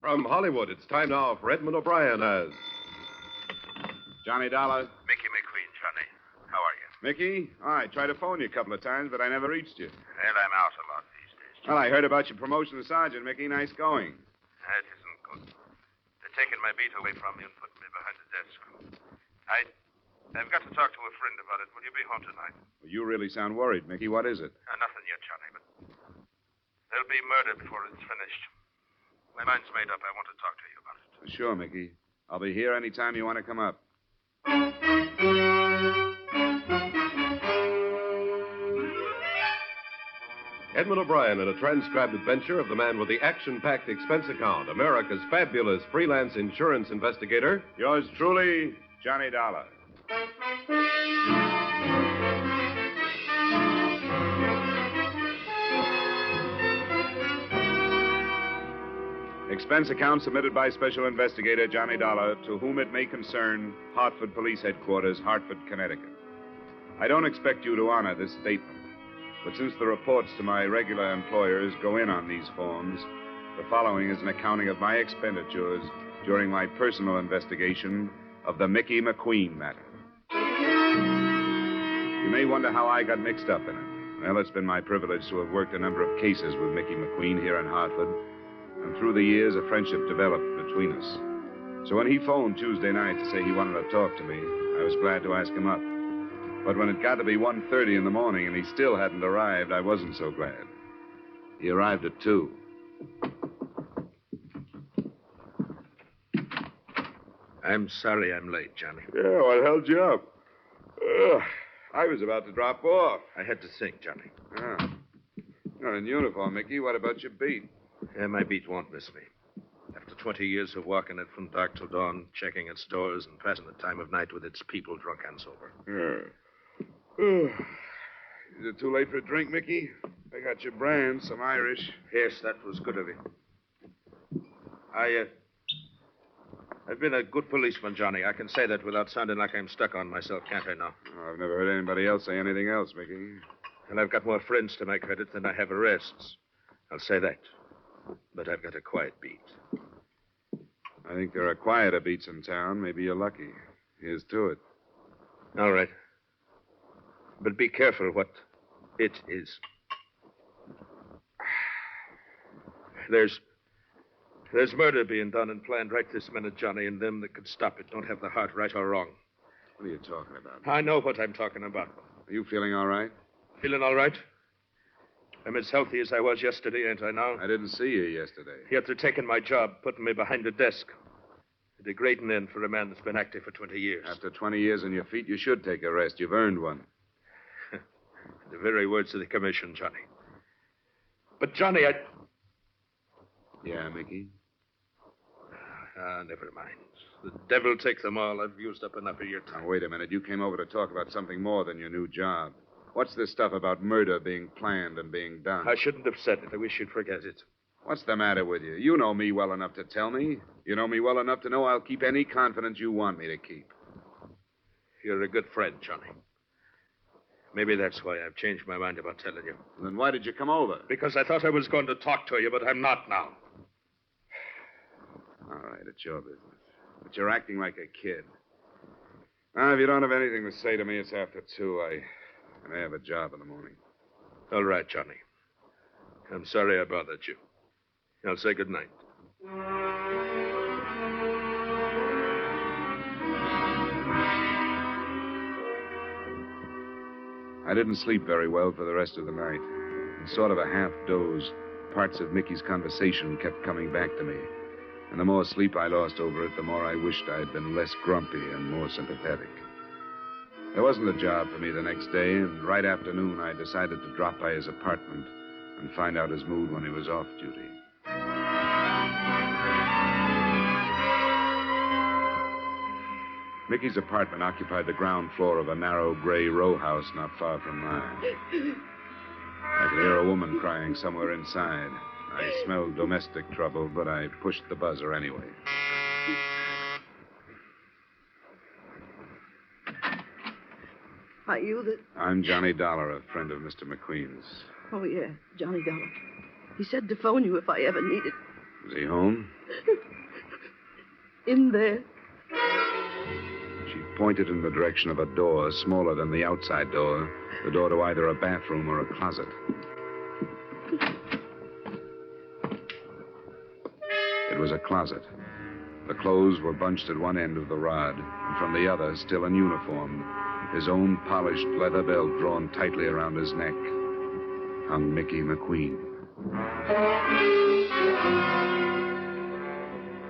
From Hollywood, it's time now for Edmund O'Brien as... Johnny Dollar. Mickey McQueen, Johnny. How are you? Mickey? I tried to phone you a couple of times, but I never reached you. Well, I'm out a lot these days. Well, I heard about your promotion to sergeant, Mickey. Nice going. That isn't good. They're taking my beat away from me and putting me behind the desk. I've got to talk to a friend about it. Will you be home tonight? Well, you really sound worried, Mickey. What is it? Nothing yet, Johnny, but there'll be murder before it's finished. My mind's made up. I want to talk to you about it. Sure, Mickey. I'll be here any time you want to come up. Edmund O'Brien in a transcribed adventure of the man with the action-packed expense account, America's fabulous freelance insurance investigator. Yours truly, Johnny Dollar. Expense account submitted by Special Investigator Johnny Dollar, to whom it may concern, Hartford Police Headquarters, Hartford, Connecticut. I don't expect you to honor this statement, but since the reports to my regular employers go in on these forms, the following is an accounting of my expenditures during my personal investigation of the Mickey McQueen matter. You may wonder how I got mixed up in it. Well, it's been my privilege to have worked a number of cases with Mickey McQueen here in Hartford, and through the years, a friendship developed between us. So when he phoned Tuesday night to say he wanted to talk to me, I was glad to ask him up. But when it got to be 1:30 in the morning and he still hadn't arrived, I wasn't so glad. He arrived at 2. I'm sorry I'm late, Johnny. Yeah, what held you up? I was about to drop off. I had to think, Johnny. Ah. You're in uniform, Mickey. What about your beat? Yeah, my beat won't miss me. After 20 years of walking it from dark till dawn, checking its stores and passing the time of night with its people, drunk and sober. Is it too late for a drink, Mickey? I got your brand, some Irish. Yes, that was good of you. I've been a good policeman, Johnny. I can say that without sounding like I'm stuck on myself, can't I now? Oh, I've never heard anybody else say anything else, Mickey. And I've got more friends to my credit than I have arrests. I'll say that. But I've got a quiet beat. I think there are quieter beats in town. Maybe you're lucky. Here's to it. All right. But be careful what it is. There's murder being done and planned right this minute, Johnny, and them that could stop it don't have the heart, right or wrong. What are you talking about? I know what I'm talking about. Are you feeling all right? Feeling all right? I'm as healthy as I was yesterday, ain't I now? I didn't see you yesterday. Yet they're taking my job, putting me behind a desk. A degrading end for a man that's been active for 20 years. After 20 years on your feet, you should take a rest. You've earned one. The very words of the commission, Johnny. But, Johnny, Yeah, Mickey? Never mind. The devil take them all. I've used up enough of your time. Now, wait a minute. You came over to talk about something more than your new job. What's this stuff about murder being planned and being done? I shouldn't have said it. I wish you'd forget it. What's the matter with you? You know me well enough to tell me. You know me well enough to know I'll keep any confidence you want me to keep. You're a good friend, Johnny. Maybe that's why I've changed my mind about telling you. Then why did you come over? Because I thought I was going to talk to you, but I'm not now. All right, it's your business. But you're acting like a kid. Now, if you don't have anything to say to me, it's after 2. I have a job in the morning. All right, Johnny. I'm sorry I bothered you. I'll say good night. I didn't sleep very well for the rest of the night. In sort of a half doze, parts of Mickey's conversation kept coming back to me. And the more sleep I lost over it, the more I wished I had been less grumpy and more sympathetic. There wasn't a job for me the next day, and right after noon, I decided to drop by his apartment and find out his mood when he was off duty. Mickey's apartment occupied the ground floor of a narrow gray row house not far from mine. I could hear a woman crying somewhere inside. I smelled domestic trouble, but I pushed the buzzer anyway. Are you the... I'm Johnny Dollar, a friend of Mr. McQueen's. Oh, yeah, Johnny Dollar. He said to phone you if I ever needed... Is he home? In there. She pointed in the direction of a door smaller than the outside door, the door to either a bathroom or a closet. It was a closet. The clothes were bunched at one end of the rod, and from the other, still in uniform, his own polished leather belt drawn tightly around his neck, hung Mickey McQueen.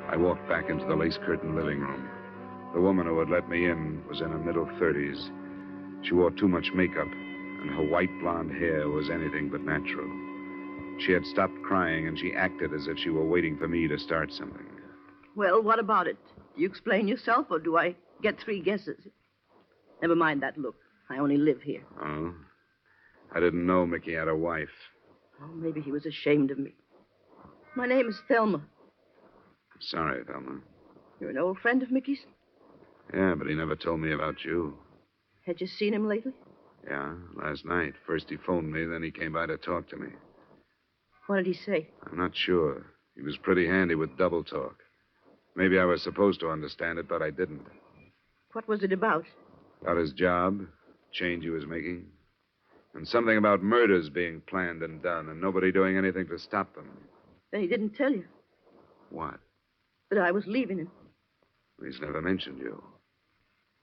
I walked back into the lace-curtained living room. The woman who had let me in was in her middle 30s. She wore too much makeup, and her white blonde hair was anything but natural. She had stopped crying, and she acted as if she were waiting for me to start something. Well, what about it? Do you explain yourself, or do I get 3 guesses? Never mind that look. I only live here. Oh? I didn't know Mickey had a wife. Oh, maybe he was ashamed of me. My name is Thelma. Sorry, Thelma. You're an old friend of Mickey's? Yeah, but he never told me about you. Had you seen him lately? Yeah, last night. First he phoned me, then he came by to talk to me. What did he say? I'm not sure. He was pretty handy with double talk. Maybe I was supposed to understand it, but I didn't. What was it about? About his job, change he was making, and something about murders being planned and done, and nobody doing anything to stop them. Then he didn't tell you What? that I was leaving him. He's never mentioned you.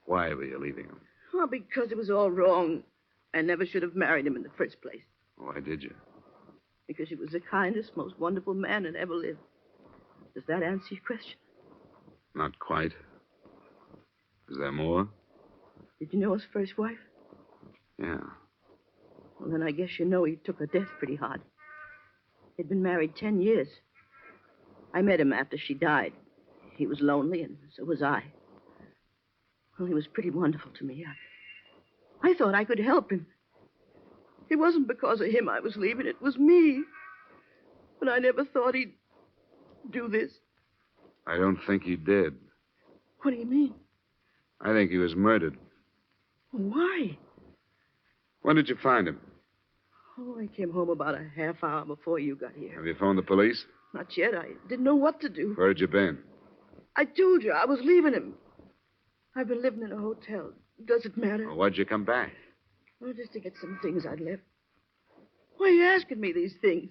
Why were you leaving him? Well, because it was all wrong. I never should have married him in the first place. Why did you? Because he was the kindest, most wonderful man that ever lived. Does that answer your question? Not quite. Is there more? Did you know his first wife? Yeah. Well, then I guess you know he took her death pretty hard. He'd been married 10 years. I met him after she died. He was lonely, and so was I. Well, he was pretty wonderful to me. I thought I could help him. It wasn't because of him I was leaving. It was me. But I never thought he'd do this. I don't think he did. What do you mean? I think he was murdered. Why? When did you find him? Oh, I came home about a half hour before you got here. Have you phoned the police? Not yet. I didn't know what to do. Where had you been? I told you I was leaving him. I've been living in a hotel. Does it matter? Well, why'd you come back? Oh, just to get some things I'd left. Why are you asking me these things?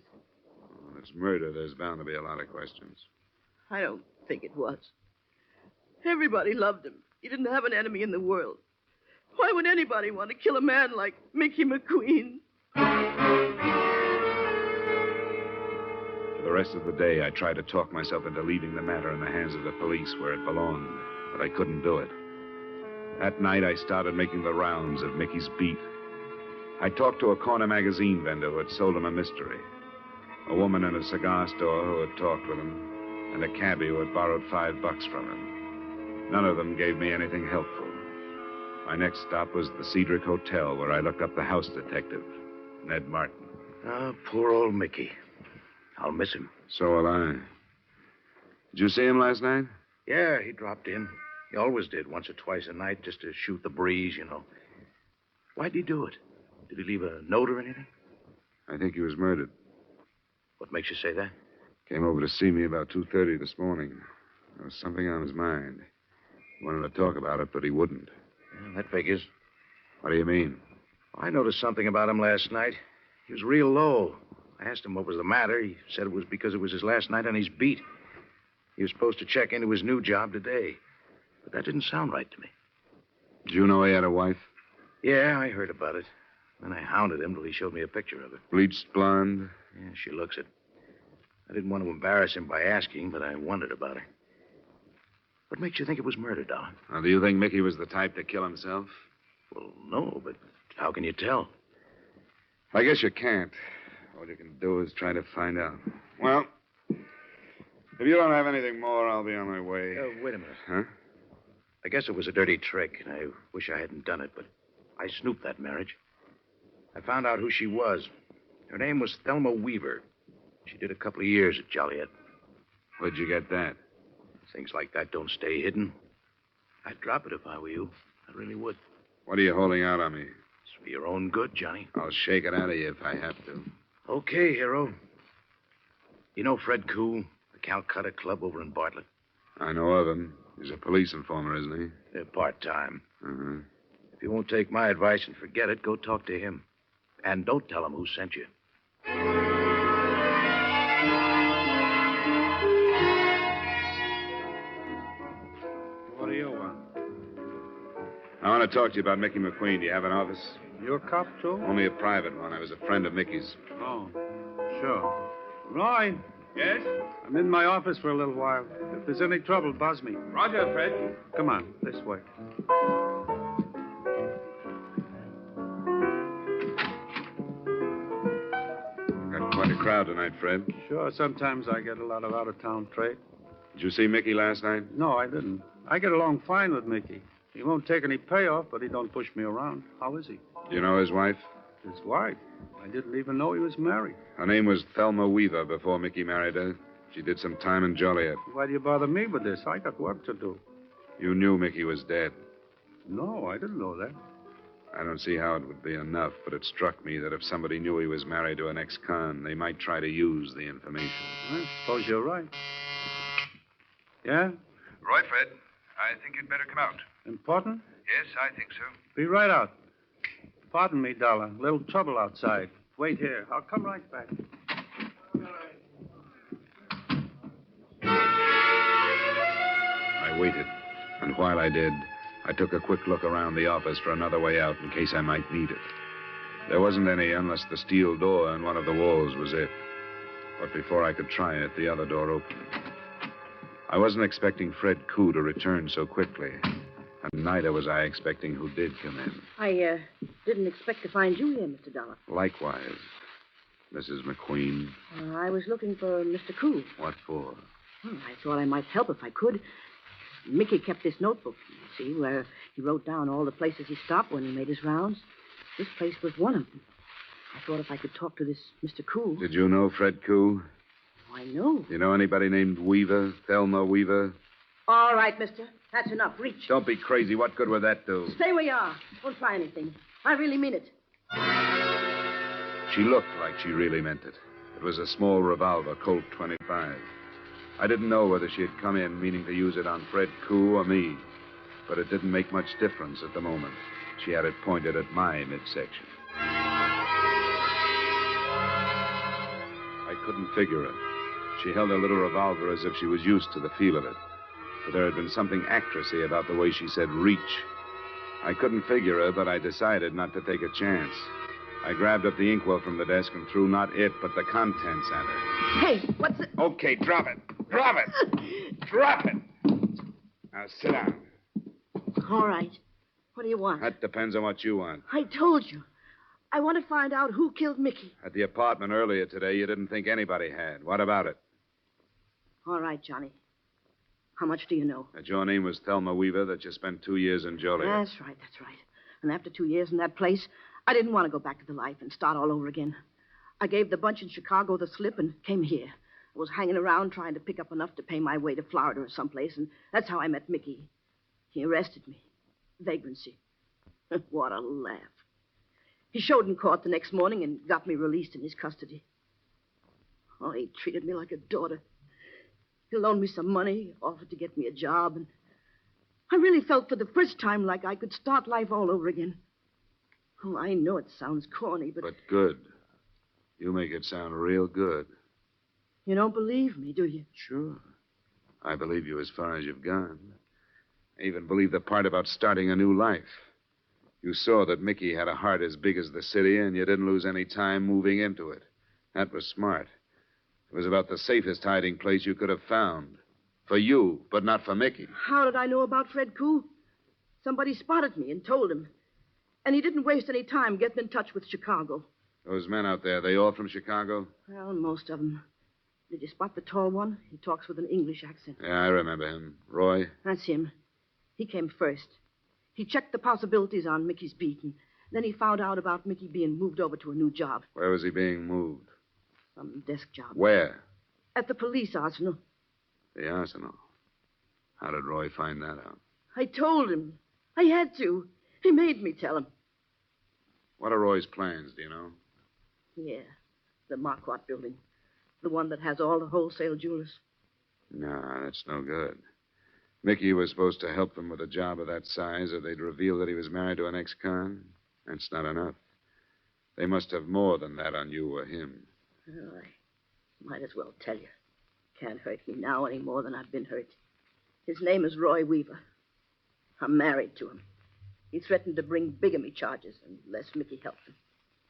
Well, it's murder. There's bound to be a lot of questions. I don't think it was. Everybody loved him. He didn't have an enemy in the world. Why would anybody want to kill a man like Mickey McQueen? For the rest of the day, I tried to talk myself into leaving the matter in the hands of the police where it belonged, but I couldn't do it. That night, I started making the rounds of Mickey's beat. I talked to a corner magazine vendor who had sold him a mystery, a woman in a cigar store who had talked with him, and a cabbie who had borrowed $5 from him. None of them gave me anything helpful. My next stop was the Cedric Hotel, where I looked up the house detective, Ned Martin. Oh, poor old Mickey. I'll miss him. So will I. Did you see him last night? Yeah, he dropped in. He always did, once or twice a night, just to shoot the breeze, you know. Why'd he do it? Did he leave a note or anything? I think he was murdered. What makes you say that? Came over to see me about 2:30 this morning. There was something on his mind. He wanted to talk about it, but he wouldn't. Yeah, that figures. What do you mean? I noticed something about him last night. He was real low. I asked him what was the matter. He said it was because it was his last night on his beat. He was supposed to check into his new job today. But that didn't sound right to me. Did you know he had a wife? Yeah, I heard about it. Then I hounded him till he showed me a picture of her. Bleached blonde? Yeah, she looks it. I didn't want to embarrass him by asking, but I wondered about her. What makes you think it was murder, Dollar? Now, do you think Mickey was the type to kill himself? Well, no, but how can you tell? I guess you can't. All you can do is try to find out. Well, if you don't have anything more, I'll be on my way. Wait a minute. Huh? I guess it was a dirty trick, and I wish I hadn't done it, but I snooped that marriage. I found out who she was. Her name was Thelma Weaver. She did a couple of years at Joliet. Where'd you get that? Things like that don't stay hidden. I'd drop it if I were you. I really would. What are you holding out on me? It's for your own good, Johnny. I'll shake it out of you if I have to. Okay, hero. You know Fred Cool, the Calcutta Club over in Bartlett. I know of him. He's a police informer, isn't he? They're part-time. Uh-huh. If you won't take my advice and forget it, go talk to him. And don't tell him who sent you. What do you want? I want to talk to you about Mickey McQueen. Do you have an office? You a cop, too? Only a private one. I was a friend of Mickey's. Oh, sure. Roy, Yes? I'm in my office for a little while. If there's any trouble, buzz me. Roger, Fred. Come on, this way. Got quite a crowd tonight, Fred. Sure, sometimes I get a lot of out-of-town trade. Did you see Mickey last night? No, I didn't. I get along fine with Mickey. He won't take any payoff, but he don't push me around. How is he? Do you know his wife? His wife. I didn't even know he was married. Her name was Thelma Weaver before Mickey married her. She did some time in Joliet. Why do you bother me with this? I got work to do. You knew Mickey was dead. No, I didn't know that. I don't see how it would be enough, but it struck me that if somebody knew he was married to an ex-con, they might try to use the information. I suppose you're right. Yeah? Roy, Fred, I think you'd better come out. Important? Yes, I think so. Be right out. Pardon me, Dollar. Little trouble outside. Wait here. I'll come right back. I waited, and while I did, I took a quick look around the office for another way out in case I might need it. There wasn't any unless the steel door in one of the walls was it. But before I could try it, the other door opened. I wasn't expecting Fred Koo to return so quickly, and neither was I expecting who did come in. I didn't expect to find you here, Mr. Dollar. Likewise, Mrs. McQueen. I was looking for Mr. Koo. What for? Well, I thought I might help if I could. Mickey kept this notebook, you see, where he wrote down all the places he stopped when he made his rounds. This place was one of them. I thought if I could talk to this Mr. Koo. Did you know Fred Koo? Oh, I know. You know anybody named Weaver, Thelma Weaver? All right, mister. That's enough. Reach. Don't be crazy. What good would that do? Stay where you are. Don't try anything. I really mean it. She looked like she really meant it. It was a small revolver, Colt 25. I didn't know whether she had come in meaning to use it on Fred Koo or me, but it didn't make much difference at the moment. She had it pointed at my midsection. I couldn't figure her. She held her little revolver as if she was used to the feel of it. But there had been something actressy about the way she said reach. I couldn't figure her, but I decided not to take a chance. I grabbed up the inkwell from the desk and threw not it, but the contents at her. Hey, what's it? Okay, drop it. Drop it. Drop it. Now sit down. All right. What do you want? That depends on what you want. I told you. I want to find out who killed Mickey. At the apartment earlier today, you didn't think anybody had. What about it? All right, Johnny. How much do you know? That your name was Thelma Weaver, that you spent 2 years in Joliet. That's right, that's right. And after 2 years in that place, I didn't want to go back to the life and start all over again. I gave the bunch in Chicago the slip and came here. I was hanging around trying to pick up enough to pay my way to Florida or someplace, and that's how I met Mickey. He arrested me. Vagrancy. What a laugh. He showed in court the next morning and got me released in his custody. Oh, he treated me like a daughter. He loaned me some money, offered to get me a job, and I really felt for the first time like I could start life all over again. Oh, I know it sounds corny, but... But good. You make it sound real good. You don't believe me, do you? Sure. I believe you as far as you've gone. I even believe the part about starting a new life. You saw that Mickey had a heart as big as the city, and you didn't lose any time moving into it. That was smart. It was about the safest hiding place you could have found. For you, but not for Mickey. How did I know about Fred Koo? Somebody spotted me and told him. And he didn't waste any time getting in touch with Chicago. Those men out there, they all from Chicago? Well, most of them. Did you spot the tall one? He talks with an English accent. Yeah, I remember him. Roy? That's him. He came first. He checked the possibilities on Mickey's beat, and then he found out about Mickey being moved over to a new job. Where was he being moved? Some desk job. Where? At the police arsenal. The arsenal. How did Roy find that out? I told him. I had to. He made me tell him. What are Roy's plans, do you know? Yeah, the Marquardt building. The one that has all the wholesale jewelers. No, that's no good. Mickey was supposed to help them with a job of that size, or they'd reveal that he was married to an ex-con. That's not enough. They must have more than that on you or him. Well, I might as well tell you. Can't hurt me now any more than I've been hurt. His name is Roy Weaver. I'm married to him. He threatened to bring bigamy charges unless Mickey helped him.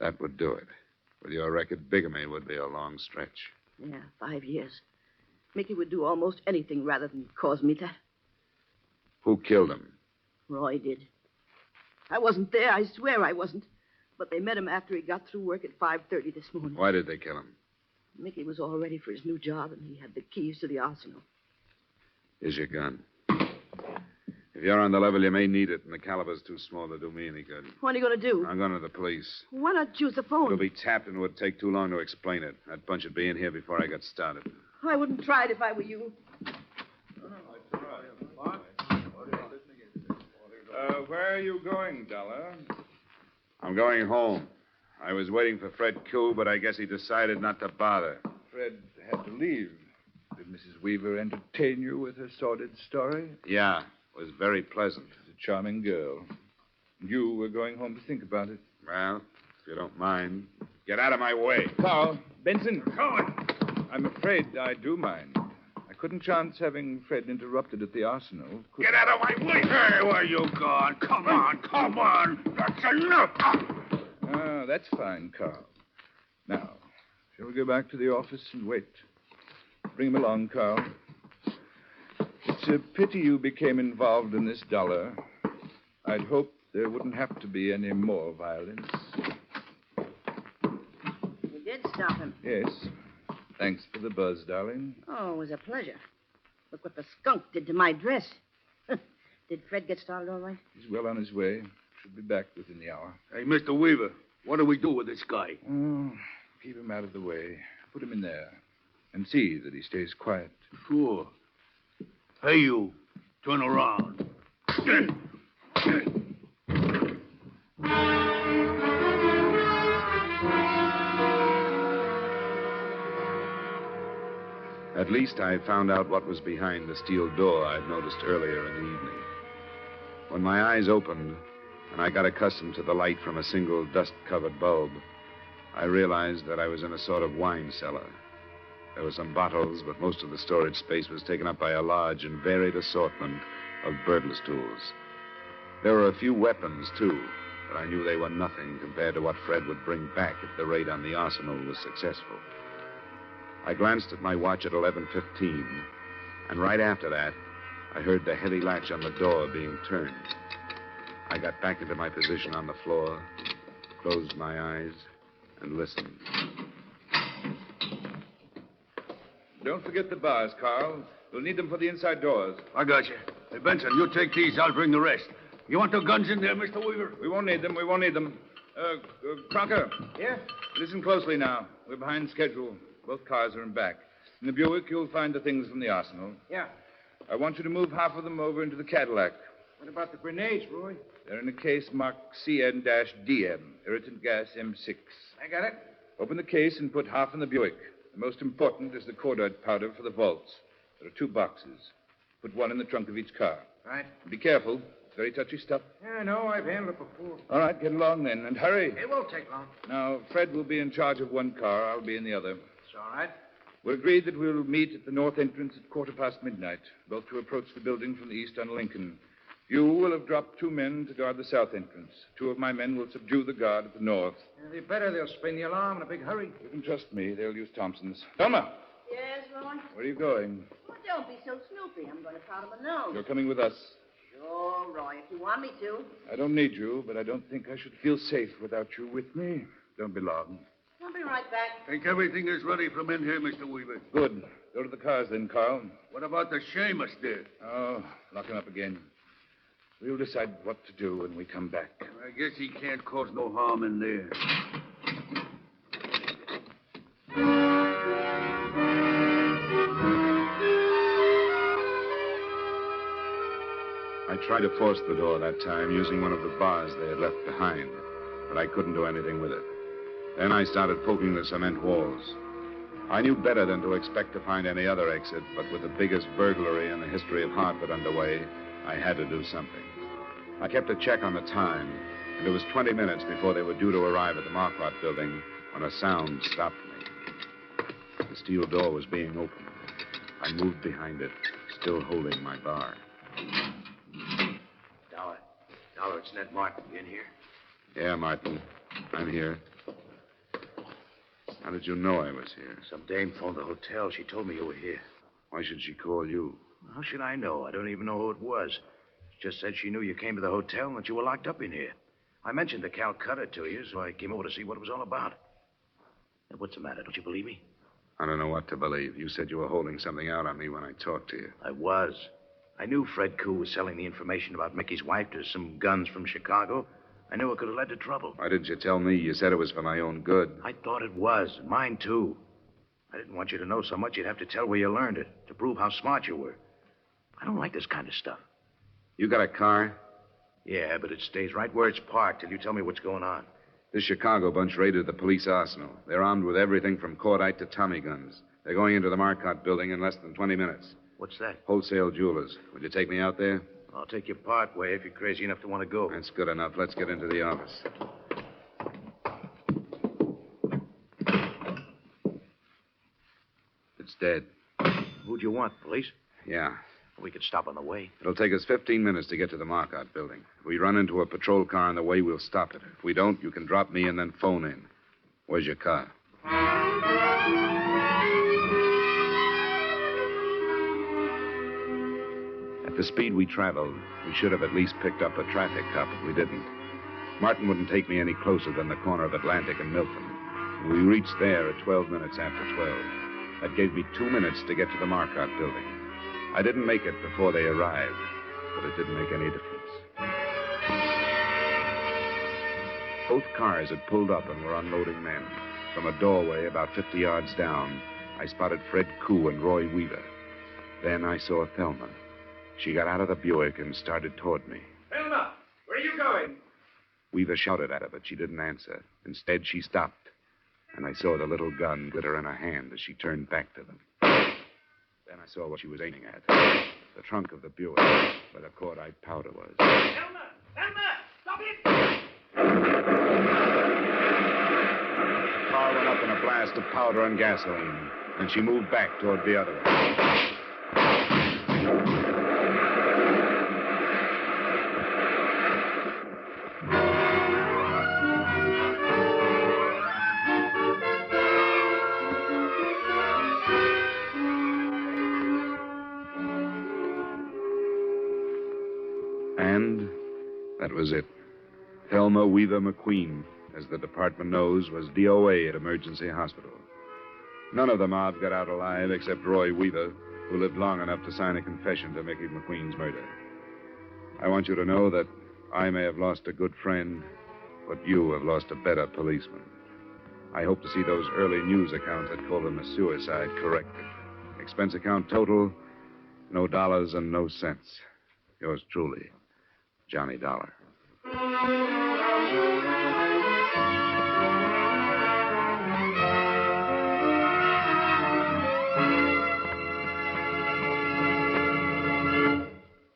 That would do it. With your record, bigamy would be a long stretch. Yeah, 5 years. Mickey would do almost anything rather than cause me that. Who killed him? Roy did. I wasn't there. I swear I wasn't. But they met him after he got through work at 5:30 this morning. Why did they kill him? Mickey was all ready for his new job, and he had the keys to the arsenal. Here's your gun. If you're on the level, you may need it, and the caliber's too small to do me any good. What are you going to do? I'm going to the police. Why not use the phone? It'll be tapped, and it would take too long to explain it. That bunch would be in here before I got started. I wouldn't try it if I were you. Where are you going, Dollar? I'm going home. I was waiting for Fred Q, but I guess he decided not to bother. Fred had to leave. Did Mrs. Weaver entertain you with her sordid story? Yeah, it was very pleasant. She's a charming girl. You were going home to think about it. Well, if you don't mind, get out of my way. Carl, Benson. I'm afraid I do mind. I couldn't chance having Fred interrupted at the arsenal. Get out of my way! Hey, where you gone? Come on! That's enough! Ah, that's fine, Carl. Now, shall we go back to the office and wait? Bring him along, Carl. It's a pity you became involved in this, Dollar. I'd hoped there wouldn't have to be any more violence. You did stop him. Yes. Thanks for the buzz, darling. Oh, it was a pleasure. Look what the skunk did to my dress. Did Fred get started all right? He's well on his way. Should be back within the hour. Hey, Mr. Weaver, what do we do with this guy? Oh, keep him out of the way. Put him in there. And see that he stays quiet. Sure. Hey, you. Turn around. At least I found out what was behind the steel door I'd noticed earlier in the evening. When my eyes opened and I got accustomed to the light from a single dust-covered bulb, I realized that I was in a sort of wine cellar. There were some bottles, but most of the storage space was taken up by a large and varied assortment of birdless tools. There were a few weapons, too, but I knew they were nothing compared to what Fred would bring back if the raid on the arsenal was successful. I glanced at my watch at 11:15, and right after that, I heard the heavy latch on the door being turned. I got back into my position on the floor, closed my eyes, and listened. Don't forget the bars, Carl. We'll need them for the inside doors. I got you. Hey, Benson, you take these. I'll bring the rest. You want the guns in there, Mr. Weaver? We won't need them. Crocker. Yeah? Listen closely now. We're behind schedule. Both cars are in back. In the Buick, you'll find the things from the arsenal. Yeah. I want you to move half of them over into the Cadillac. What about the grenades, Roy? They're in a case marked CN-DM, irritant gas M6. I got it. Open the case and put half in the Buick. The most important is the cordite powder for the vaults. There are 2 boxes. Put one in the trunk of each car. Right. Be careful. It's very touchy stuff. Yeah, I know. I've handled it before. All right, get along then, and hurry. It won't take long. Now, Fred will be in charge of one car. I'll be in the other. It's all right. We're agreed that we'll meet at the north entrance at midnight, both to approach the building from the east on Lincoln. You will have dropped 2 men to guard the south entrance. 2 of my men will subdue the guard at the north. They better. They'll spring the alarm in a big hurry. You can trust me. They'll use Thompson's. Thelma, Yes, Roy? where are you going? Well, don't be so snoopy. I'm going to powder my nose. You're coming with us. Sure, Roy, if you want me to. I don't need you, but I don't think I should feel safe without you with me. Don't be long. I'll be right back. Think everything is ready from in here, Mr. Weaver. Good. Go to the cars then, Carl. What about the Seamus there? Oh, lock him up again. We'll decide what to do when we come back. I guess he can't cause no harm in there. I tried to force the door that time using one of the bars they had left behind, but I couldn't do anything with it. Then I started poking the cement walls. I knew better than to expect to find any other exit, but with the biggest burglary in the history of Hartford underway, I had to do something. I kept a check on the time, and it was 20 minutes before they were due to arrive at the Marquardt building when a sound stopped me. The steel door was being opened. I moved behind it, still holding my bar. Dollar, it's Ned Martin. You in here? Yeah, Martin. I'm here. How did you know I was here? Some dame phoned the hotel. She told me you were here. Why should she call you? How should I know? I don't even know who it was. She just said she knew you came to the hotel and that you were locked up in here. I mentioned the Calcutta to you, so I came over to see what it was all about. Now, what's the matter? Don't you believe me? I don't know what to believe. You said you were holding something out on me when I talked to you. I was. I knew Fred Koo was selling the information about Mickey's wife to some guns from Chicago. I knew it could have led to trouble. Why didn't you tell me? You said it was for my own good. I thought it was, and mine, too. I didn't want you to know so much you'd have to tell where you learned it, to prove how smart you were. I don't like this kind of stuff. You got a car? Yeah, but it stays right where it's parked till you tell me what's going on. This Chicago bunch raided the police arsenal. They're armed with everything from cordite to Tommy guns. They're going into the Marquardt building in less than 20 minutes. What's that? Wholesale jewelers. Would you take me out there? I'll take you part way if you're crazy enough to want to go. That's good enough. Let's get into the office. It's dead. Who'd you want, police? Yeah. We could stop on the way. It'll take us 15 minutes to get to the Marquardt building. If we run into a patrol car on the way, we'll stop it. If we don't, you can drop me and then phone in. Where's your car? At the speed we traveled, we should have at least picked up a traffic cop, but we didn't. Martin wouldn't take me any closer than the corner of Atlantic and Milton. We reached there at 12 minutes after 12. That gave me 2 minutes to get to the Marquardt building. I didn't make it before they arrived, but it didn't make any difference. Both cars had pulled up and were unloading men. From a doorway about 50 yards down, I spotted Fred Koo and Roy Weaver. Then I saw Thelma. She got out of the Buick and started toward me. Thelma, where are you going? Weaver shouted at her, but she didn't answer. Instead, she stopped, and I saw the little gun glitter in her hand as she turned back to them. Then I saw what she was aiming at. The trunk of the Buick, where the cordite powder was. Thelma! Thelma! Stop it! The car went up in a blast of powder and gasoline, and she moved back toward the other one. And that was it. Thelma Weaver McQueen, as the department knows, was DOA at Emergency Hospital. None of the mob got out alive except Roy Weaver, who lived long enough to sign a confession to Mickey McQueen's murder. I want you to know that I may have lost a good friend, but you have lost a better policeman. I hope to see those early news accounts that called him a suicide corrected. Expense account total, no dollars and no cents. Yours truly, Johnny Dollar.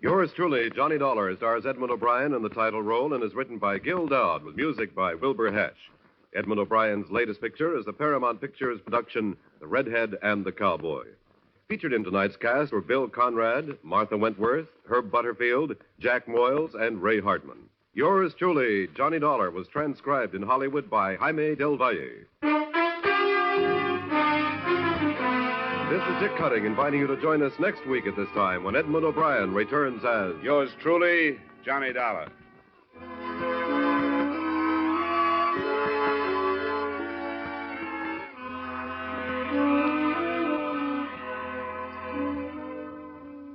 Yours truly, Johnny Dollar, stars Edmund O'Brien in the title role and is written by Gil Doud with music by Wilbur Hatch. Edmund O'Brien's latest picture is the Paramount Pictures production, The Redhead and the Cowboy. Featured in tonight's cast were Bill Conrad, Martha Wentworth, Herb Butterfield, Jack Moyles, and Ray Hartman. Yours truly, Johnny Dollar, was transcribed in Hollywood by Jaime Del Valle. This is Dick Cutting inviting you to join us next week at this time when Edmund O'Brien returns as Yours truly, Johnny Dollar.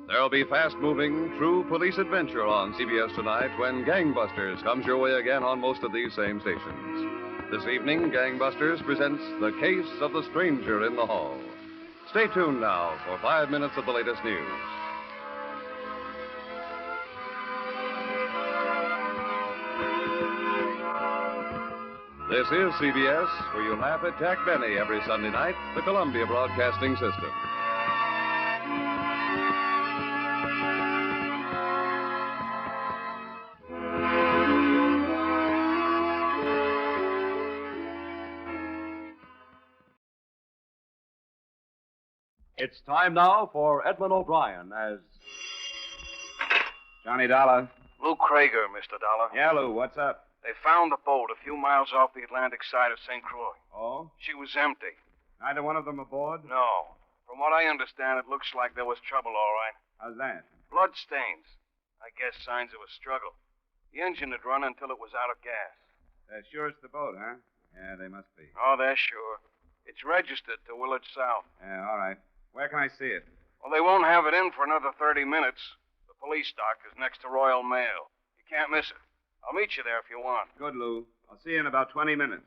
There'll be fast-moving, true police adventure on CBS tonight when Gangbusters comes your way again on most of these same stations. This evening, Gangbusters presents The Case of the Stranger in the Hall. Stay tuned now for 5 minutes of the latest news. This is CBS, where you laugh at Jack Benny every Sunday night, the Columbia Broadcasting System. It's time now for Edmund O'Brien as Johnny Dollar. Lou Krager, Mr. Dollar. Yeah, Lou, what's up? They found the boat a few miles off the Atlantic side of St. Croix. Oh? She was empty. Neither one of them aboard? No. From what I understand, it looks like there was trouble, all right. How's that? Blood stains. I guess signs of a struggle. The engine had run until it was out of gas. They're sure it's the boat, huh? Yeah, they must be. Oh, they're sure. It's registered to Willard South. Yeah, all right. Where can I see it? Well, they won't have it in for another 30 minutes. The police dock is next to Royal Mail. You can't miss it. I'll meet you there if you want. Good, Lou. I'll see you in about 20 minutes.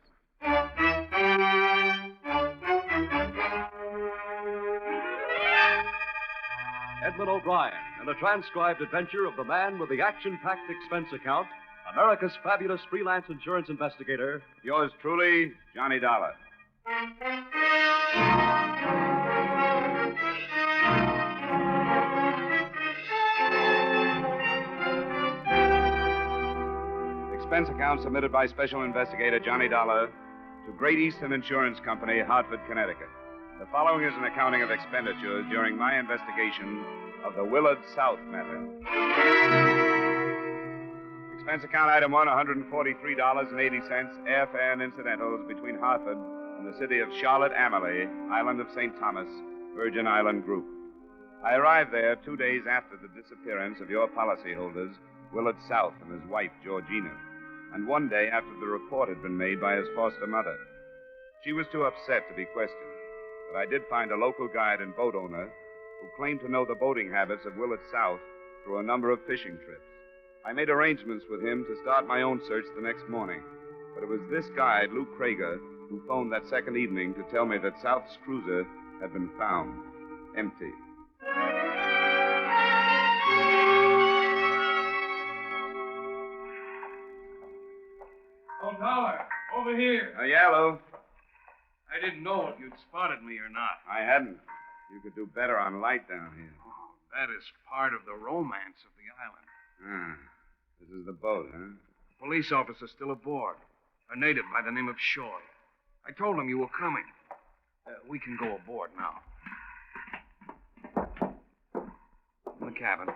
Edmund O'Brien and a transcribed adventure of the man with the action-packed expense account, America's fabulous freelance insurance investigator. Yours truly, Johnny Dollar. Expense account submitted by Special Investigator Johnny Dollar to Great Eastern Insurance Company, Hartford, Connecticut. The following is an accounting of expenditures during my investigation of the Willard South matter. Expense account item 1, $143.80, airfare and incidentals between Hartford and the city of Charlotte Amalie, island of St. Thomas, Virgin Island Group. I arrived there 2 days after the disappearance of your policyholders, Willard South and his wife, Georgina, and 1 day after the report had been made by his foster mother. She was too upset to be questioned, but I did find a local guide and boat owner who claimed to know the boating habits of Willard South through a number of fishing trips. I made arrangements with him to start my own search the next morning, but it was this guide, Lou Krager, who phoned that second evening to tell me that South's cruiser had been found empty. Oh, Dollar, over here. Yeah, Lou. I didn't know if you'd spotted me or not. I hadn't. You could do better on light down here. Oh, that is part of the romance of the island. Ah, this is the boat, huh? Police officer still aboard. A native by the name of Short. I told him you were coming. We can go aboard now. In the cabin.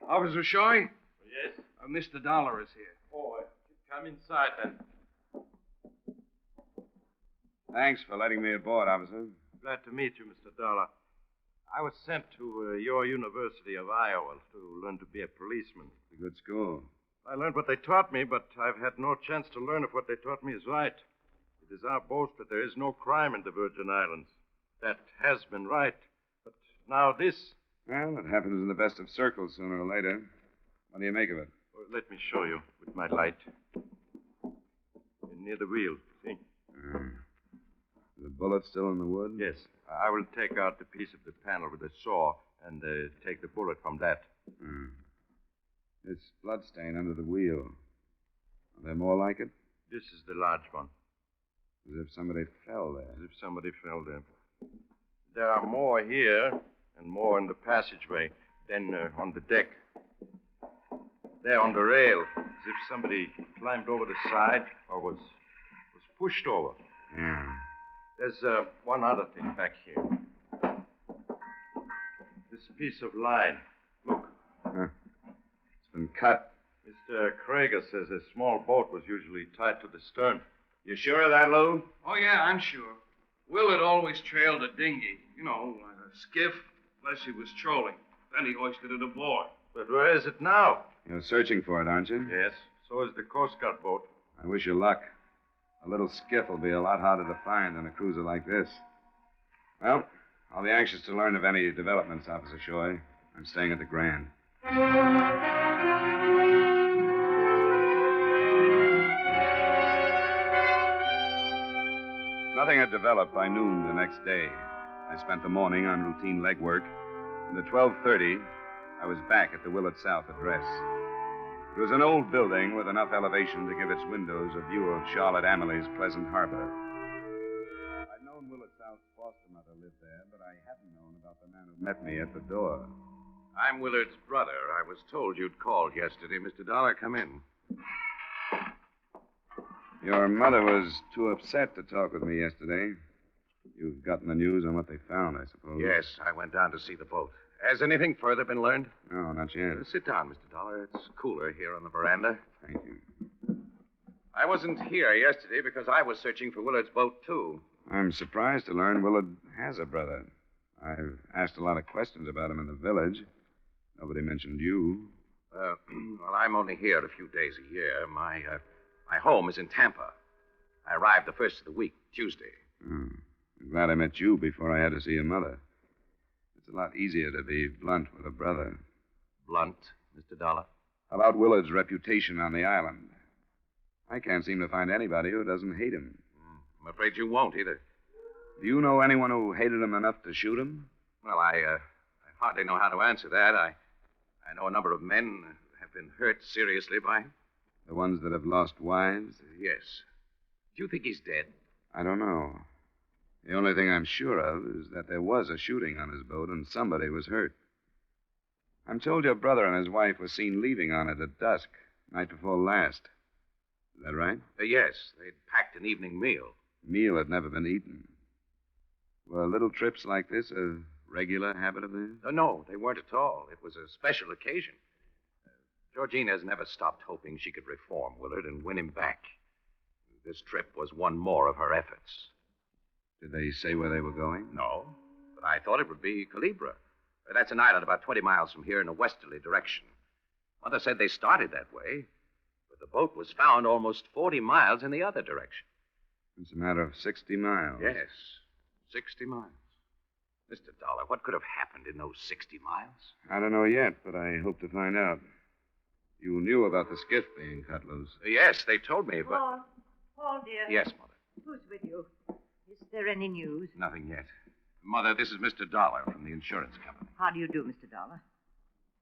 Officer Shoy? Yes? Mr. Dollar is here. Oh, come inside then. Thanks for letting me aboard, officer. Glad to meet you, Mr. Dollar. I was sent to your University of Iowa to learn to be a policeman. It's a good school. I learned what they taught me, but I've had no chance to learn if what they taught me is right. It is our boast that there is no crime in the Virgin Islands. That has been right. But now this. Well, it happens in the best of circles sooner or later. What do you make of it? Well, let me show you with my light. Near the wheel, see? The bullet still in the wood? Yes. I will take out the piece of the panel with a saw and take the bullet from that. This blood stain under the wheel. Are there more like it? This is the large one. As if somebody fell there. As if somebody fell there. There are more here and more in the passageway than on the deck. There on the rail, as if somebody climbed over the side or was pushed over. Yeah. There's one other thing back here. This piece of line. Look. It's been cut. Mr. Krager says a small boat was usually tied to the stern. You sure of that, Lou? Oh, yeah, I'm sure. Willard always trailed a dinghy. You know, like a skiff, unless he was trolling. Then he hoisted it aboard. But where is it now? You're searching for it, aren't you? Yes. So is the Coast Guard boat. I wish you luck. A little skiff will be a lot harder to find than a cruiser like this. Well, I'll be anxious to learn of any developments, Officer Shoy. I'm staying at the Grand. Nothing had developed by noon the next day. I spent the morning on routine legwork, and at 12:30, I was back at the Willard South address. It was an old building with enough elevation to give its windows a view of Charlotte Amelie's pleasant harbor. I'd known Willard South's foster mother lived there, but I hadn't known about the man who met me at the door. I'm Willard's brother. I was told you'd called yesterday. Mr. Dollar, come in. Your mother was too upset to talk with me yesterday. You've gotten the news on what they found, I suppose. Yes, I went down to see the boat. Has anything further been learned? No, not yet. Sit down, Mr. Dollar. It's cooler here on the veranda. Thank you. I wasn't here yesterday because I was searching for Willard's boat, too. I'm surprised to learn Willard has a brother. I've asked a lot of questions about him in the village. Nobody mentioned you. Well, I'm only here a few days a year. My home is in Tampa. I arrived the first of the week, Tuesday. I'm glad I met you before I had to see your mother. It's a lot easier to be blunt with a brother. Blunt, Mr. Dollar? About Willard's reputation on the island. I can't seem to find anybody who doesn't hate him. I'm afraid you won't either. Do you know anyone who hated him enough to shoot him? Well, I hardly know how to answer that. I know a number of men have been hurt seriously by him. The ones that have lost wives? Yes. Do you think he's dead? I don't know. The only thing I'm sure of is that there was a shooting on his boat and somebody was hurt. I'm told your brother and his wife were seen leaving on it at dusk, night before last. Is that right? Yes. They'd packed an evening meal. Meal had never been eaten. Were little trips like this a regular habit of theirs? No, they weren't at all. It was a special occasion. Georgina's never stopped hoping she could reform Willard and win him back. This trip was one more of her efforts. Did they say where they were going? No, but I thought it would be Calibra. That's an island about 20 miles from here in a westerly direction. Mother said they started that way, but the boat was found almost 40 miles in the other direction. It's a matter of 60 miles. Yes, 60 miles. Mr. Dollar, what could have happened in those 60 miles? I don't know yet, but I hope to find out. You knew about the skiff being cut loose. Yes, they told me, but... Paul, dear. Yes, Mother. Who's with you? Is there any news? Nothing yet. Mother, this is Mr. Dollar from the insurance company. How do you do, Mr. Dollar?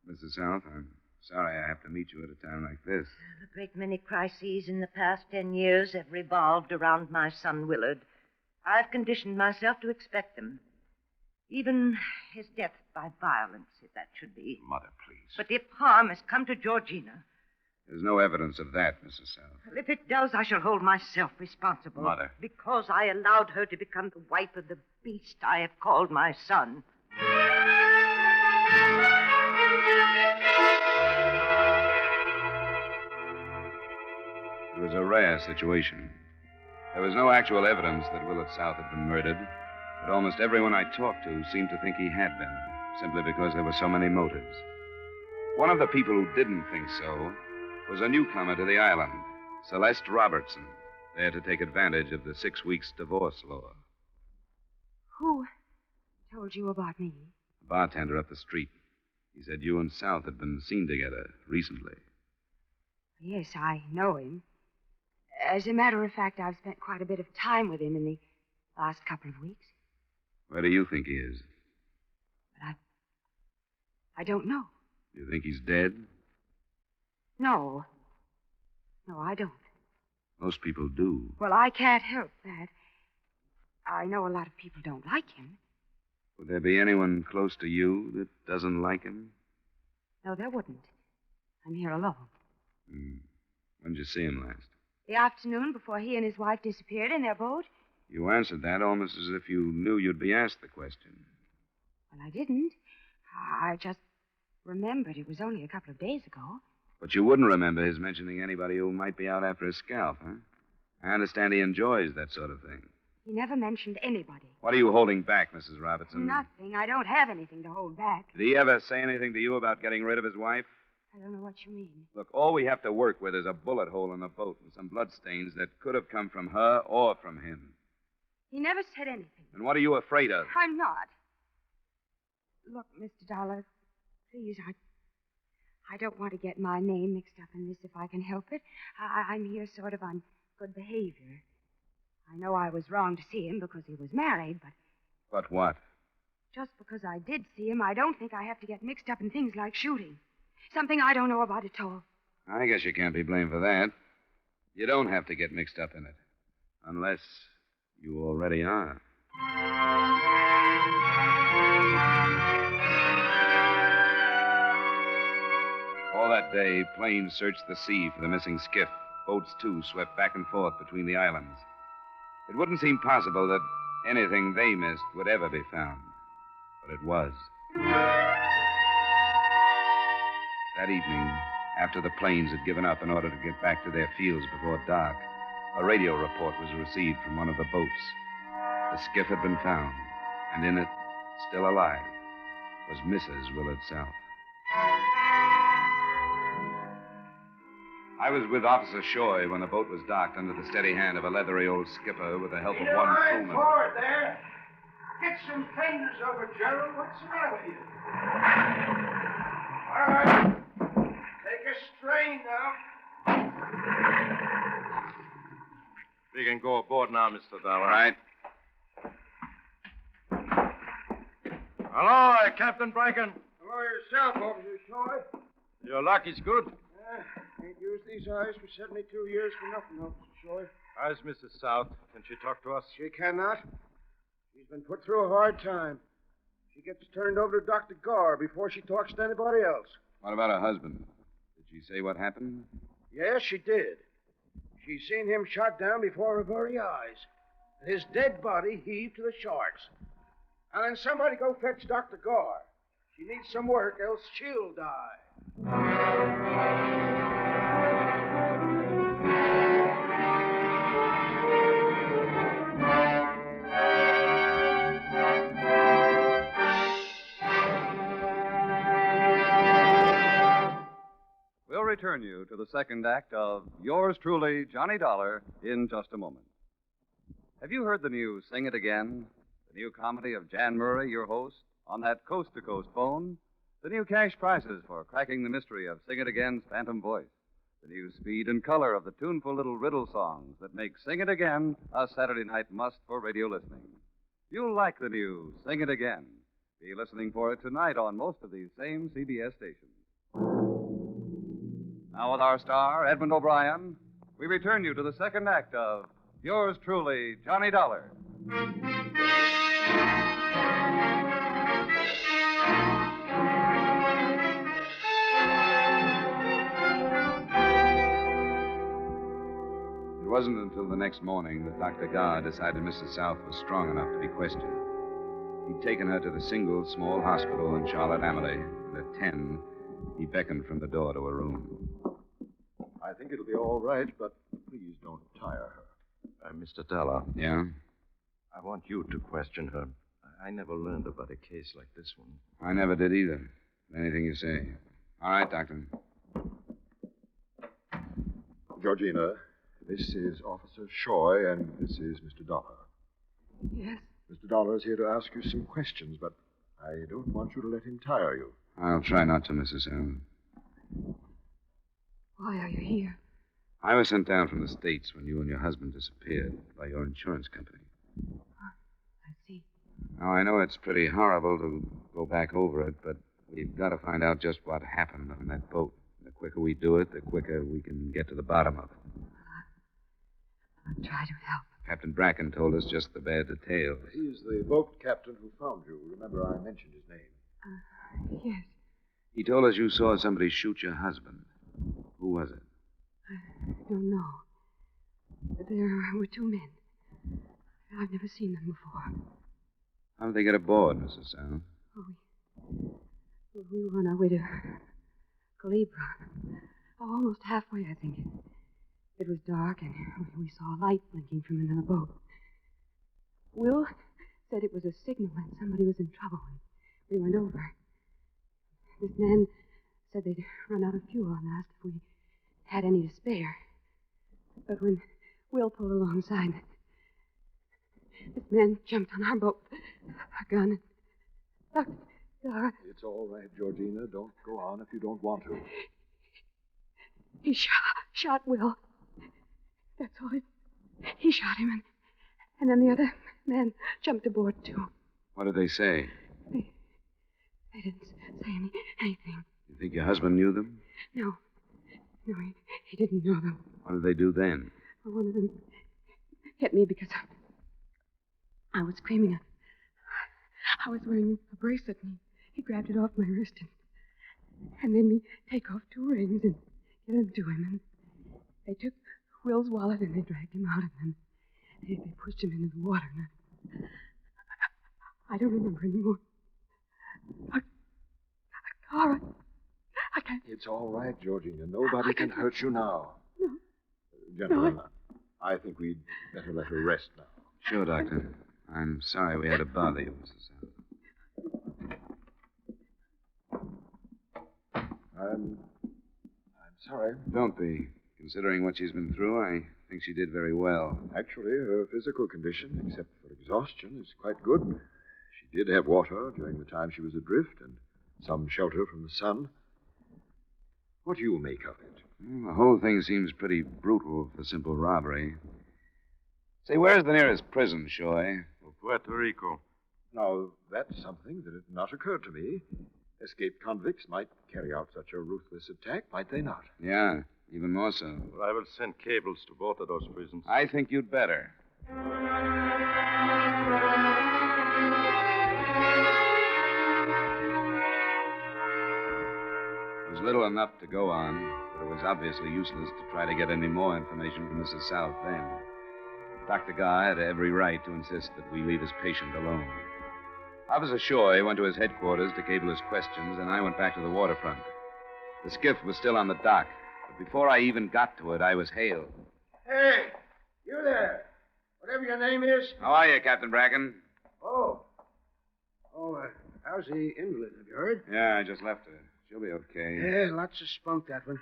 Mrs. South, I'm sorry I have to meet you at a time like this. A great many crises in the past 10 years have revolved around my son, Willard. I've conditioned myself to expect them. Even his death by violence, if that should be. Mother, please. But if harm has come to Georgina... There's no evidence of that, Mrs. South. Well, if it does, I shall hold myself responsible. Mother. Because I allowed her to become the wife of the beast I have called my son. It was a rare situation. There was no actual evidence that Willard South had been murdered, but almost everyone I talked to seemed to think he had been, simply because there were so many motives. One of the people who didn't think so was a newcomer to the island, Celeste Robertson, there to take advantage of the 6 weeks divorce law. Who told you about me? A bartender up the street. He said you and South had been seen together recently. Yes, I know him. As a matter of fact, I've spent quite a bit of time with him in the last couple of weeks. Where do you think he is? But I don't know. You think he's dead? No. No, I don't. Most people do. Well, I can't help that. I know a lot of people don't like him. Would there be anyone close to you that doesn't like him? No, there wouldn't. I'm here alone. When did you see him last? The afternoon before he and his wife disappeared in their boat. You answered that almost as if you knew you'd be asked the question. Well, I didn't. I just remembered it was only a couple of days ago. But you wouldn't remember his mentioning anybody who might be out after his scalp, huh? I understand he enjoys that sort of thing. He never mentioned anybody. What are you holding back, Mrs. Robertson? Nothing. I don't have anything to hold back. Did he ever say anything to you about getting rid of his wife? I don't know what you mean. Look, all we have to work with is a bullet hole in the boat and some bloodstains that could have come from her or from him. He never said anything. And what are you afraid of? I'm not. Look, Mr. Dollar, please, I don't want to get my name mixed up in this if I can help it. I'm here sort of on good behavior. I know I was wrong to see him because he was married, but... But what? Just because I did see him, I don't think I have to get mixed up in things like shooting. Something I don't know about at all. I guess you can't be blamed for that. You don't have to get mixed up in it. Unless you already are. All that day, planes searched the sea for the missing skiff. Boats, too, swept back and forth between the islands. It wouldn't seem possible that anything they missed would ever be found. But it was. That evening, after the planes had given up in order to get back to their fields before dark, a radio report was received from one of the boats. The skiff had been found, and in it, still alive, was Mrs. Willard South. I was with Officer Shoy when the boat was docked under the steady hand of a leathery old skipper with the help of one crewman. Forward there. Get some fenders over, Gerald. What's the matter with you? All right. Take a strain now. We can go aboard now, Mr. Dollar. All right. Hello, Captain Bracken. Hello yourself, Officer Shoy. Your luck is good. Ain't used these eyes for 72 years for nothing, Officer Shoy. How's Mrs. South? Can she talk to us? She cannot. She's been put through a hard time. She gets turned over to Dr. Garr before she talks to anybody else. What about her husband? Did she say what happened? Yes, she did. She seen him shot down before her very eyes. And his dead body heaved to the sharks. And then somebody go fetch Dr. Garr. She needs some work, else she'll die. We'll return you to the second act of Yours Truly, Johnny Dollar, in just a moment. Have you heard the new Sing It Again? The new comedy of Jan Murray, your host, on that coast-to-coast phone? The new cash prizes for cracking the mystery of Sing It Again's phantom voice? The new speed and color of the tuneful little riddle songs that make Sing It Again a Saturday night must for radio listening? You'll like the new Sing It Again. Be listening for it tonight on most of these same CBS stations. Now, with our star, Edmund O'Brien, we return you to the second act of Yours Truly, Johnny Dollar. It wasn't until the next morning that Dr. Garr decided Mrs. South was strong enough to be questioned. He'd taken her to the single small hospital in Charlotte Amalie, and at 10, he beckoned from the door to her room. I think it'll be all right, but please don't tire her. Mr. Dollar. Yeah? I want you to question her. I never learned about a case like this one. I never did either. Anything you say. All right, Doctor. Georgina, this is Officer Shoy, and this is Mr. Dollar. Yes? Mr. Dollar is here to ask you some questions, but I don't want you to let him tire you. I'll try not to, Mrs. Allen. Why are you here? I was sent down from the States when you and your husband disappeared by your insurance company. I see. Now, I know it's pretty horrible to go back over it, but we've got to find out just what happened on that boat. The quicker we do it, the quicker we can get to the bottom of it. I'll try to help. Captain Bracken told us just the bad details. He's the boat captain who found you. Remember, I mentioned his name. Yes. He told us you saw somebody shoot your husband. Who was it? I don't know. There were two men. I've never seen them before. How did they get aboard, Mrs. Allen? We were on our way to Calibra. Almost halfway, I think. It was dark, and we saw a light blinking from another boat. Will said it was a signal and somebody was in trouble. We went over. This man said they'd run out of fuel and asked if we had any to spare. But when Will pulled alongside, this man jumped on our boat, a gun. Doctor, It's all right, Georgina. Don't go on if you don't want to. he shot Will. That's all. He shot him, and then the other man jumped aboard, too. What did they say? They didn't say anything. You think your husband knew them? No. No, he didn't know them. What did they do then? One of them hit me because I was screaming. I was wearing a bracelet, and he grabbed it off my wrist and made me take off 2 rings and give them to him. And they took Will's wallet and they dragged him out, and then they pushed him into the water. And I don't remember anymore. Carl, I can't. It's all right, Georgina. Nobody can hurt you now. No. Gentlemen, I think we'd better let her rest now. Sure, Doctor. I'm sorry we had to bother you, Mrs. South. I'm sorry. Don't be. Considering what she's been through, I think she did very well. Actually, her physical condition, except for exhaustion, is quite good. She did have water during the time she was adrift and some shelter from the sun. What do you make of it? Well, the whole thing seems pretty brutal for simple robbery. Say, where's the nearest prison, Shoy? Puerto Rico. Now, that's something that had not occurred to me. Escaped convicts might carry out such a ruthless attack, might they not? Yeah, even more so. Well, I will send cables to both of those prisons. I think you'd better. It was little enough to go on, but it was obviously useless to try to get any more information from Mrs. South then. Dr. Guy had every right to insist that we leave his patient alone. Officer Shoy went to his headquarters to cable his questions, and I went back to the waterfront. The skiff was still on the dock, but before I even got to it, I was hailed. Hey, you there. Whatever your name is. How are you, Captain Bracken? Oh, how's the invalid? Have you heard? Yeah, I just left her. She'll be okay. Yeah, lots of spunk, that one.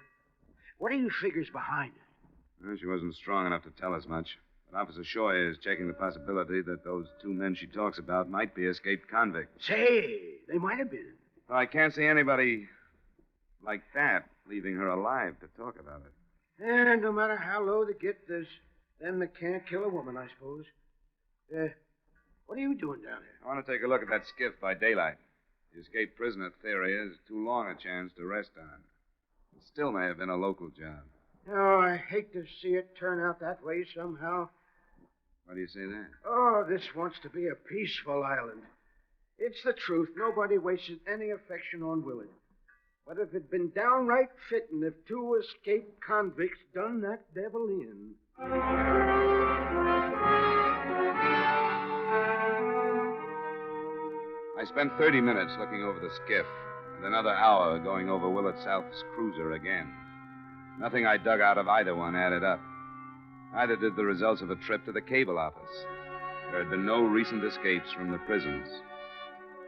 What are you figures behind it? Well, she wasn't strong enough to tell us much. But Officer Shoy is checking the possibility that those 2 men she talks about might be escaped convicts. Say, they might have been. Well, I can't see anybody like that leaving her alive to talk about it. And no matter how low they get, there's them that can't kill a woman, I suppose. What are you doing down here? I want to take a look at that skiff by daylight. The escaped prisoner theory is too long a chance to rest on. It still may have been a local job. Oh, I hate to see it turn out that way somehow. Why do you say that? Oh, this wants to be a peaceful island. It's the truth. Nobody wasted any affection on Willard. But if it'd been downright fitting if 2 escaped convicts done that devil in. I spent 30 minutes looking over the skiff, and another hour going over Willard South's cruiser again. Nothing I dug out of either one added up. Neither did the results of a trip to the cable office. There had been no recent escapes from the prisons.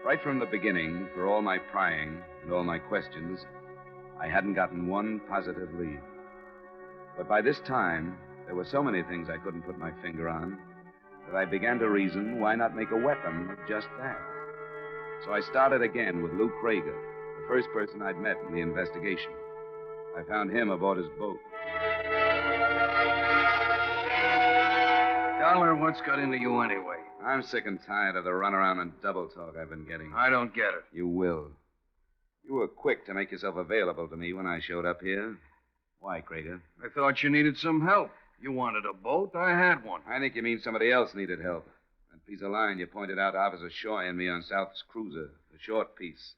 Right from the beginning, for all my prying and all my questions, I hadn't gotten one positive lead. But by this time, there were so many things I couldn't put my finger on that I began to reason, why not make a weapon of just that? So I started again with Lou Krager, the first person I'd met in the investigation. I found him aboard his boat. Dollar, what's got into you anyway? I'm sick and tired of the runaround and double talk I've been getting. I don't get it. You will. You were quick to make yourself available to me when I showed up here. Why, Krager? I thought you needed some help. You wanted a boat. I had one. I think you mean somebody else needed help. That piece of line you pointed out to Officer Shoy and me on South's cruiser, the short piece.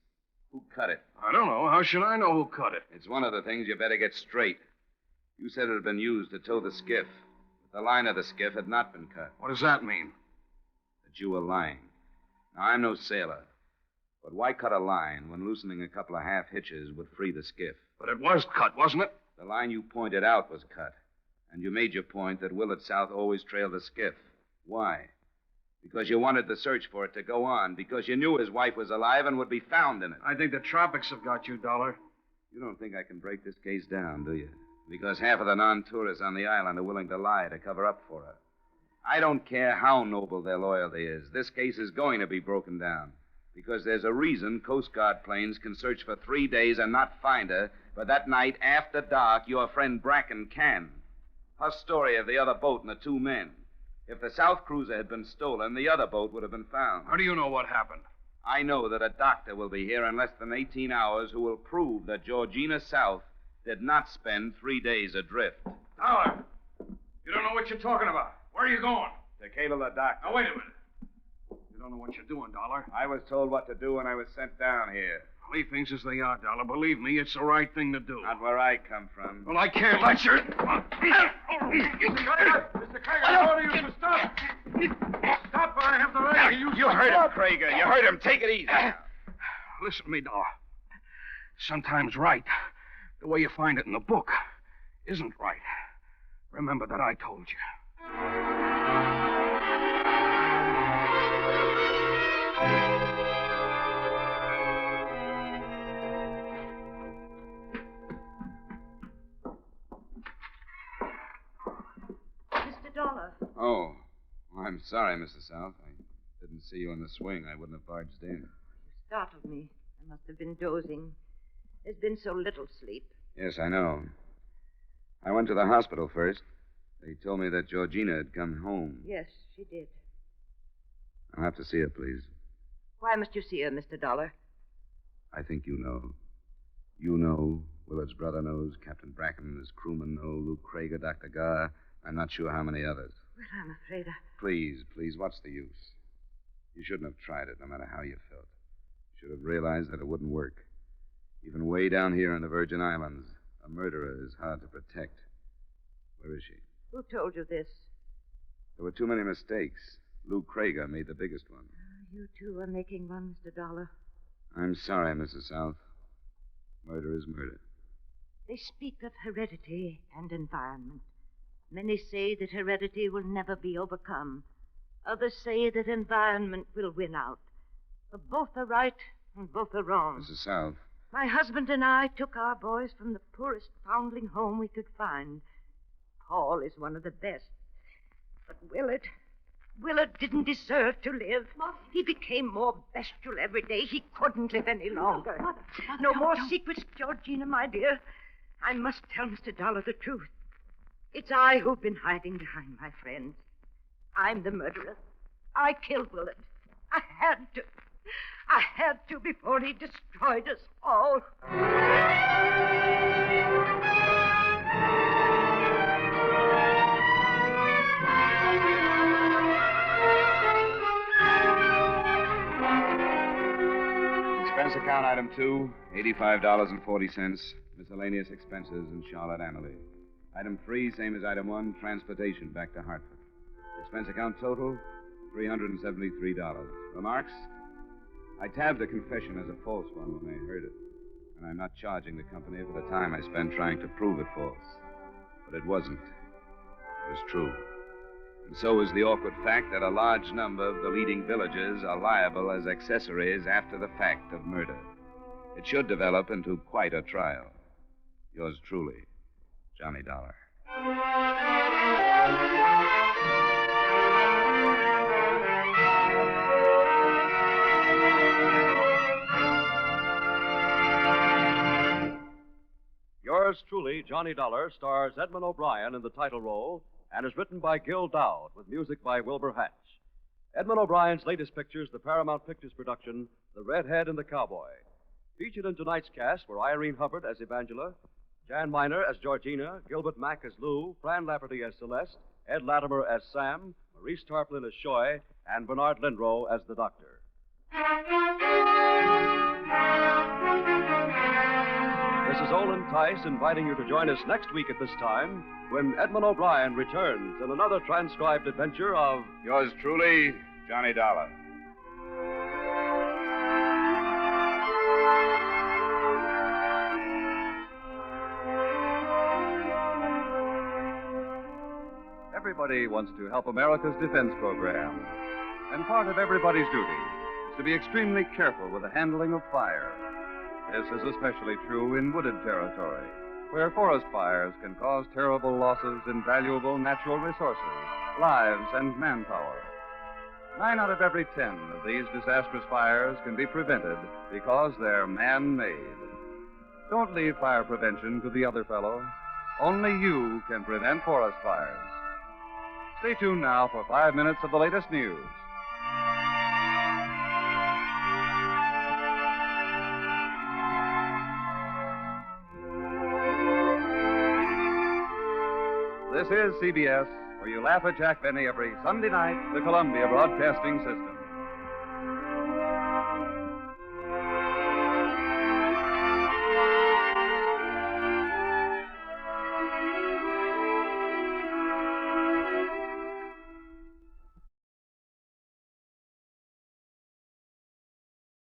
Who cut it? I don't know. How should I know who cut it? It's one of the things you better get straight. You said it had been used to tow the skiff. But the line of the skiff had not been cut. What does that mean? That you were lying. Now, I'm no sailor. But why cut a line when loosening a couple of half hitches would free the skiff? But it was cut, wasn't it? The line you pointed out was cut. And you made your point that Willard South always trailed the skiff. Why? Because you wanted the search for it to go on. Because you knew his wife was alive and would be found in it. I think the tropics have got you, Dollar. You don't think I can break this case down, do you? Because half of the non-tourists on the island are willing to lie to cover up for her. I don't care how noble their loyalty is. This case is going to be broken down. Because there's a reason Coast Guard planes can search for 3 days and not find her, but that night after dark, your friend Bracken can. Her story of the other boat and the 2 men. If the South cruiser had been stolen, the other boat would have been found. How do you know what happened? I know that a doctor will be here in less than 18 hours who will prove that Georgina South did not spend 3 days adrift. Dollar, you don't know what you're talking about. Where are you going? To Caleb the doctor. Now, wait a minute. You don't know what you're doing, Dollar. I was told what to do when I was sent down here. Leave things as they are, Dollar. Believe me, it's the right thing to do. Not where I come from. Well, I can't let you. Mr. Krager, I order you to stop. Stop, or I have the right to use You heard him, Krager. You heard him. Take it easy. Listen to me, Dollar. Sometimes right, the way you find it in the book, isn't right. Remember that I told you. Mr. Dollar. Oh, I'm sorry, Mrs. South. I didn't see you in the swing. I wouldn't have barged in. You startled me. I must have been dozing. There's been so little sleep. Yes, I know. I went to the hospital first. They told me that Georgina had come home. Yes, she did. I'll have to see her, please. Why must you see her, Mr. Dollar? I think you know. You know. Willard's brother knows. Captain Bracken and his crewmen know. Luke Krager, Dr. Garr. I'm not sure how many others. Well, I'm afraid Please, what's the use? You shouldn't have tried it, no matter how you felt. You should have realized that it wouldn't work. Even way down here in the Virgin Islands, a murderer is hard to protect. Where is she? Who told you this? There were too many mistakes. Luke Krager made the biggest one. You too are making one, Mr. Dollar. I'm sorry, Mrs. South. Murder is murder. They speak of heredity and environment. Many say that heredity will never be overcome. Others say that environment will win out. But both are right and both are wrong. Mrs. South. My husband and I took our boys from the poorest foundling home we could find. Paul is one of the best. But Willard didn't deserve to live. Mother. He became more bestial every day. He couldn't live any longer. Mother, no more secrets, Georgina, my dear. I must tell Mr. Dollar the truth. It's I who've been hiding behind my friends. I'm the murderer. I killed Willard. I had to before he destroyed us all. Expense account item 2, $85.40. Miscellaneous expenses in Charlotte Amalie. Item 3, same as item 1, transportation back to Hartford. Expense account total, $373. Remarks? I tabbed the confession as a false one when they heard it. And I'm not charging the company for the time I spent trying to prove it false. But it wasn't. It was true. And so is the awkward fact that a large number of the leading villagers are liable as accessories after the fact of murder. It should develop into quite a trial. Yours truly, Johnny Dollar. Yours truly, Johnny Dollar, stars Edmund O'Brien in the title role and is written by Gil Dowd with music by Wilbur Hatch. Edmund O'Brien's latest picture is the Paramount Pictures production, The Redhead and the Cowboy. Featured in tonight's cast were Irene Hubbard as Evangela, Jan Miner as Georgina, Gilbert Mack as Lou, Fran Lafferty as Celeste, Ed Latimer as Sam, Maurice Tarplin as Shoy, and Bernard Lindrow as the Doctor. This is Olin Tice inviting you to join us next week at this time when Edmund O'Brien returns in another transcribed adventure of Yours truly, Johnny Dollar. Everybody wants to help America's defense program. And part of everybody's duty is to be extremely careful with the handling of fire. This is especially true in wooded territory, where forest fires can cause terrible losses in valuable natural resources, lives, and manpower. 9 out of every 10 of these disastrous fires can be prevented because they're man-made. Don't leave fire prevention to the other fellow. Only you can prevent forest fires. Stay tuned now for 5 minutes of the latest news. This is CBS, where you laugh at Jack Benny every Sunday night, the Columbia Broadcasting System.